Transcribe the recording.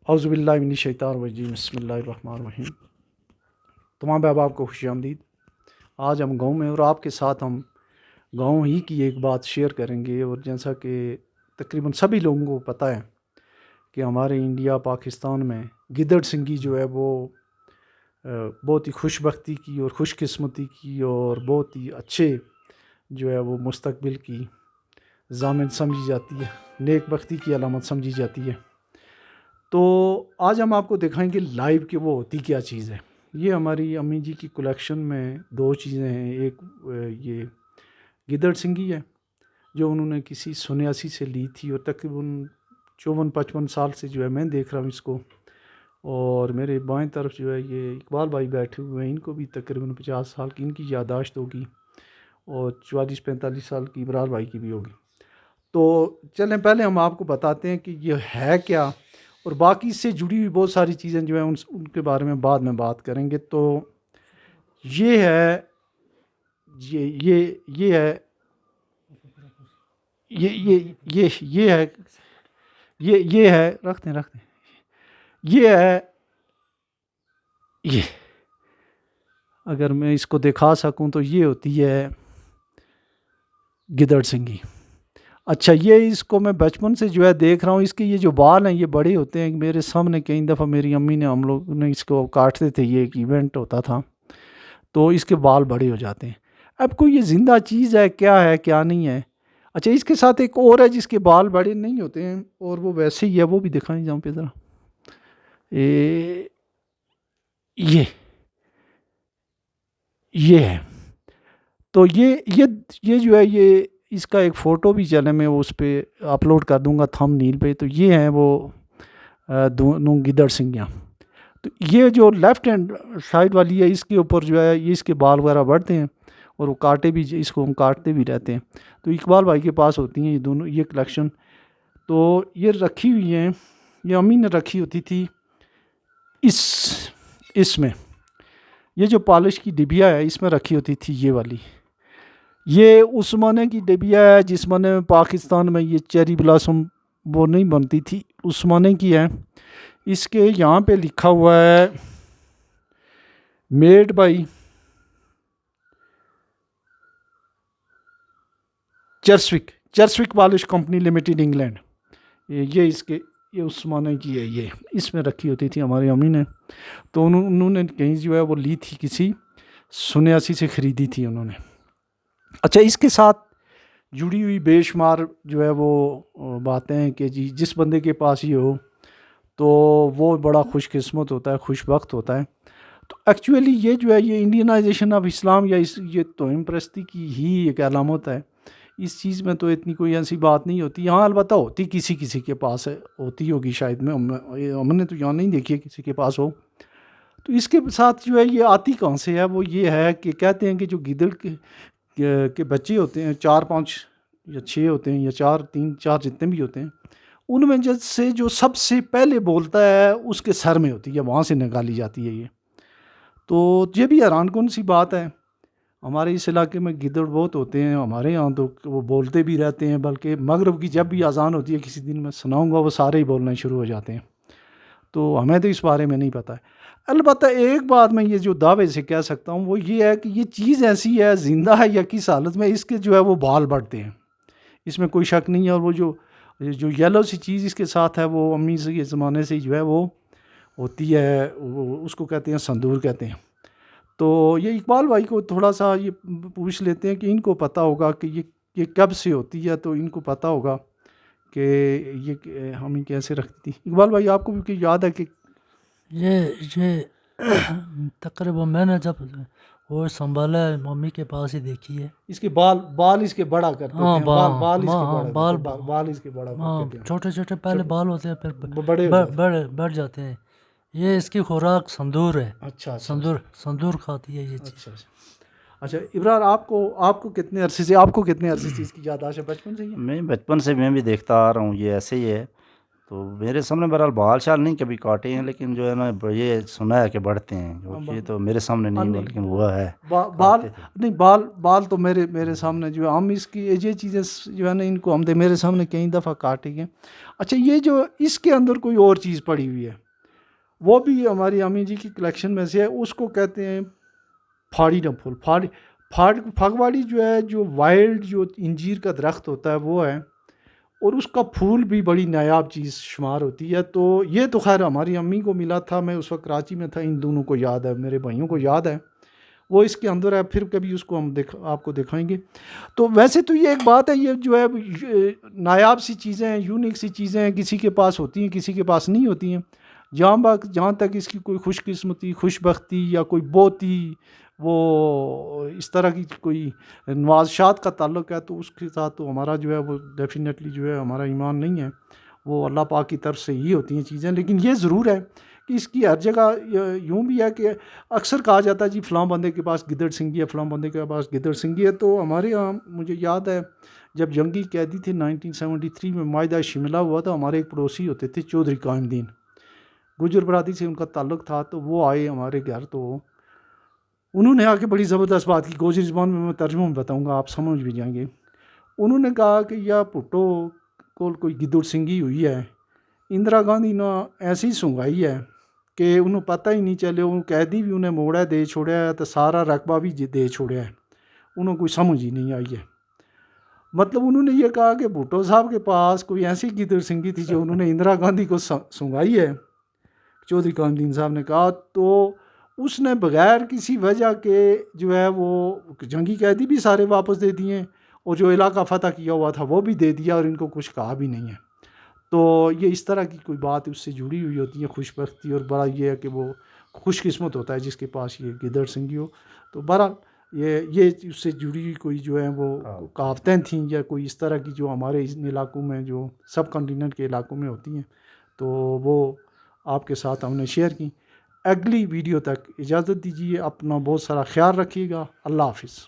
اعوذ باللہ من الشیطان الرجیم، بسم اللہ الرحمن الرحیم۔ تمام احباب کو خوش آمدید۔ آج ہم گاؤں میں اور آپ کے ساتھ ہم گاؤں ہی کی ایک بات شیئر کریں گے، اور جیسا کہ تقریباً سبھی لوگوں کو پتہ ہے کہ ہمارے انڈیا پاکستان میں گیدڑ سنگھی جو ہے وہ بہت ہی خوش بختی کی اور خوش قسمتی کی اور بہت ہی اچھے جو ہے وہ مستقبل کی ضامن سمجھی جاتی ہے، نیک بختی کی علامت سمجھی جاتی ہے۔ تو آج ہم آپ کو دکھائیں گے لائیو کہ وہ ہوتی کیا چیز ہے۔ یہ ہماری امی جی کی کلیکشن میں دو چیزیں ہیں، ایک یہ گیدڑ سنگھی ہے جو انہوں نے کسی سنیاسی سے لی تھی، اور تقریباً 54-55 سال سے جو ہے میں دیکھ رہا ہوں اس کو، اور میرے بائیں طرف جو ہے یہ اقبال بھائی بیٹھے ہوئے ہیں، ان کو بھی تقریباً 50 سال کی ان کی یادداشت ہوگی، اور 44-45 سال کی ابرار بھائی کی بھی ہوگی۔ تو چلیں پہلے ہم آپ کو بتاتے ہیں کہ یہ ہے کیا، اور باقی اس سے جڑی ہوئی بہت ساری چیزیں جو ہیں ان کے بارے میں بعد میں بات کریں گے۔ تو یہ ہے یہ ہے یہ ہے یہ ہے رکھتے ہیں یہ ہے یہ، اگر میں اس کو دکھا سکوں تو یہ ہوتی ہے گیدڑ سنگھی۔ اچھا، یہ اس کو میں بچپن سے جو ہے دیکھ رہا ہوں، اس کے یہ جو بال ہیں یہ بڑے ہوتے ہیں۔ میرے سامنے کئی دفعہ میری امی نے ہم لوگ نے اس کو کاٹتے تھے، یہ ایک ایونٹ ہوتا تھا، تو اس کے بال بڑے ہو جاتے ہیں۔ اب کوئی یہ زندہ چیز ہے کیا نہیں ہے۔ اچھا، اس کے ساتھ ایک اور ہے جس کے بال بڑے نہیں ہوتے ہیں اور وہ ویسے ہی ہے، وہ بھی دکھائیں جہاں پہ ذرا یہ ہے۔ تو یہ جو ہے یہ اس کا ایک فوٹو بھی چلے، میں اس پہ اپلوڈ کر دوں گا تھم نیل پہ۔ تو یہ ہیں وہ دونوں گیدڑ سنگھیاں۔ تو یہ جو لیفٹ ہینڈ سائڈ والی ہے اس کے اوپر جو ہے یہ اس کے بال وغیرہ بڑھتے ہیں، اور وہ کاٹے بھی، اس کو ہم کاٹتے بھی رہتے ہیں۔ تو اقبال بھائی کے پاس ہوتی ہیں یہ دونوں، یہ کلیکشن۔ تو یہ رکھی ہوئی ہیں، یہ امی نے رکھی ہوتی تھی اس میں، یہ جو پالش کی ڈبیا ہے اس میں رکھی ہوتی تھی یہ والی۔ یہ اس زمانے کی ڈبیا ہے جس زمانے میں پاکستان میں یہ چیری بلاسم وہ نہیں بنتی تھی، اس زمانے کی ہے۔ اس کے یہاں پہ لکھا ہوا ہے made by Chiswick polish company limited England. یہ اس زمانے کی ہے، یہ اس میں رکھی ہوتی تھی ہماری امی نے۔ تو انہوں نے کہیں جو ہے وہ لی تھی، کسی سنیاسی سے خریدی تھی انہوں نے۔ اچھا، اس کے ساتھ جڑی ہوئی بے شمار جو ہے وہ باتیں ہیں کہ جی جس بندے کے پاس یہ ہو تو وہ بڑا خوش قسمت ہوتا ہے، خوش بخت ہوتا ہے۔ تو ایکچولی یہ جو ہے یہ انڈینائزیشن آف اسلام یا یہ توہم پرستی کی ہی ایک علامت ہے۔ اس چیز میں تو اتنی کوئی ایسی بات نہیں ہوتی، ہاں البتہ ہوتی کسی کے پاس ہے، ہوتی ہوگی شاید، ہم نے تو یہاں نہیں دیکھی ہے کسی کے پاس ہو۔ تو اس کے ساتھ جو ہے یہ آتی کہاں سے ہے، وہ یہ ہے کہ کہتے ہیں کہ جو گیدڑ کے بچے ہوتے ہیں، 4-5 یا 6 ہوتے ہیں، یا 3-4 جتنے بھی ہوتے ہیں، ان میں سے جو سب سے پہلے بولتا ہے اس کے سر میں ہوتی ہے، وہاں سے نکالی جاتی ہے یہ۔ تو یہ بھی حیران کن سی بات ہے۔ ہمارے اس علاقے میں گیدڑ بہت ہوتے ہیں، ہمارے یہاں تو وہ بولتے بھی رہتے ہیں، بلکہ مغرب کی جب بھی اذان ہوتی ہے، کسی دن میں سناؤں گا، وہ سارے ہی بولنا شروع ہو جاتے ہیں۔ تو ہمیں تو اس بارے میں نہیں پتہ ہے۔ البتہ ایک بات میں یہ جو دعوے سے کہہ سکتا ہوں وہ یہ ہے کہ یہ چیز ایسی ہے، زندہ ہے یا کس حالت میں، اس کے جو ہے وہ بال بڑھتے ہیں، اس میں کوئی شک نہیں ہے۔ اور وہ جو یلو سی چیز اس کے ساتھ ہے، وہ امی سے کے زمانے سے جو ہے وہ ہوتی ہے، اس کو کہتے ہیں سندور کہتے ہیں۔ تو یہ اقبال بھائی کو تھوڑا سا یہ پوچھ لیتے ہیں کہ ان کو پتہ ہوگا کہ یہ کب سے ہوتی ہے، تو ان کو پتہ ہوگا کہ یہ ہمیں کیسے رکھتی تھی۔ اقبال بھائی آپ کو بھی یاد ہے کہ یہ تقریباً میں نے جب وہ سنبھالا ہے ممی کے پاس ہی دیکھی ہے۔ اس کے بال اس کے بڑا کرتے تھے، بال اس کے بڑا کرتے تھے، چھوٹے چھوٹے پہلے بال ہوتے ہیں، پھر بڑھ جاتے ہیں۔ یہ اس کی خوراک سندور ہے۔ اچھا، سندور کھاتی ہے یہ چیز۔ اچھا ابرار، آپ کو کتنے عرصے سے اس کی یادداشت ہے؟ بچپن سے ہی؟ میں بچپن سے میں بھی دیکھتا آ رہا ہوں، یہ ایسے ہی ہے۔ تو میرے سامنے بہرحال بال شال نہیں کبھی کاٹے ہیں، لیکن جو ہے نا یہ سنا ہے کہ بڑھتے ہیں، جو یہ تو میرے سامنے نہیں بلکہ ہوا ہے، بال نہیں، بال تو میرے سامنے جو ہے ہم اس کی یہ چیزیں جو ہے نا ان کو ہم میرے سامنے کئی دفعہ کاٹے گئے. اچھا یہ جو اس کے اندر کوئی اور چیز پڑی ہوئی ہے وہ بھی ہماری امی جی کی کلیکشن میں سے ہے، اس کو کہتے ہیں پھاڑی نہ پھول. پھگواڑی جو ہے جو وائلڈ جو انجیر کا درخت ہوتا ہے وہ ہے، اور اس کا پھول بھی بڑی نایاب چیز شمار ہوتی ہے. تو یہ تو خیر ہماری امی کو ملا تھا، میں اس وقت کراچی میں تھا، ان دونوں کو یاد ہے، میرے بھائیوں کو یاد ہے، وہ اس کے اندر ہے، پھر کبھی اس کو ہم آپ کو دکھائیں گے. تو ویسے تو یہ ایک بات ہے، یہ جو ہے نایاب سی چیزیں ہیں، یونیک سی چیزیں ہیں، کسی کے پاس ہوتی ہیں کسی کے پاس نہیں ہوتی ہیں. جہاں تک اس کی کوئی خوش قسمتی، خوش بختی یا کوئی بوتی وہ اس طرح کی کوئی نوازشات کا تعلق ہے تو اس کے ساتھ تو ہمارا جو ہے وہ ڈیفینیٹلی جو ہے ہمارا ایمان نہیں ہے، وہ اللہ پاک کی طرف سے ہی ہوتی ہیں چیزیں. لیکن یہ ضرور ہے کہ اس کی ہر جگہ یوں بھی ہے کہ اکثر کہا جاتا ہے جی فلاں بندے کے پاس گدڑ سنگھی ہے، فلاں بندے کے پاس گدڑ سنگھی ہے. تو ہمارے یہاں مجھے یاد ہے جب جنگی قیدی تھے 1973 میں معاہدہ شملہ ہوا تو ہمارے ایک پڑوسی ہوتے تھے چودھری قائم الدین، گجر برادری سے ان کا تعلق تھا. تو وہ آئے ہمارے گھر، تو انہوں نے آ کے بڑی زبردست بات کی، گوجری زبان میں ترجمہ بتاؤں گا آپ سمجھ بھی جائیں گے. انہوں نے کہا کہ یا پٹو کو کوئی گدڑ سنگھی ہوئی ہے، اندرا گاندھی نے ایسی سنگائی ہے کہ انہوں پتہ ہی نہیں چلے، وہ قیدی بھی انہیں موڑا دے چھوڑیا ہے تو سارا رقبہ بھی دے چھوڑیا ہے، انہوں کوئی سمجھ ہی نہیں آئی ہے. مطلب انہوں نے یہ کہا کہ بھٹو صاحب کے پاس کوئی ایسی گدڑ سنگھی تھی جو انہوں نے اندرا گاندھی کو سنگائی ہے. چودھری قائم الدین صاحب نے کہا تو اس نے بغیر کسی وجہ کے جو ہے وہ جنگی قیدی بھی سارے واپس دے دیے، اور جو علاقہ فتح کیا ہوا تھا وہ بھی دے دیا، اور ان کو کچھ کہا بھی نہیں ہے. تو یہ اس طرح کی کوئی بات اس سے جڑی ہوئی ہوتی ہے، خوش بختی، اور بڑا یہ ہے کہ وہ خوش قسمت ہوتا ہے جس کے پاس یہ گدڑ سنگھی ہو. تو بہرحال یہ اس سے جڑی ہوئی کوئی جو ہے وہ کہاوتیں تھیں یا کوئی اس طرح کی جو ہمارے ان علاقوں میں جو سب کنٹیننٹ کے علاقوں میں ہوتی ہیں، تو وہ آپ کے ساتھ ہم نے شیئر کی. اگلی ویڈیو تک اجازت دیجیے، اپنا بہت سارا خیال رکھیے گا. اللہ حافظ.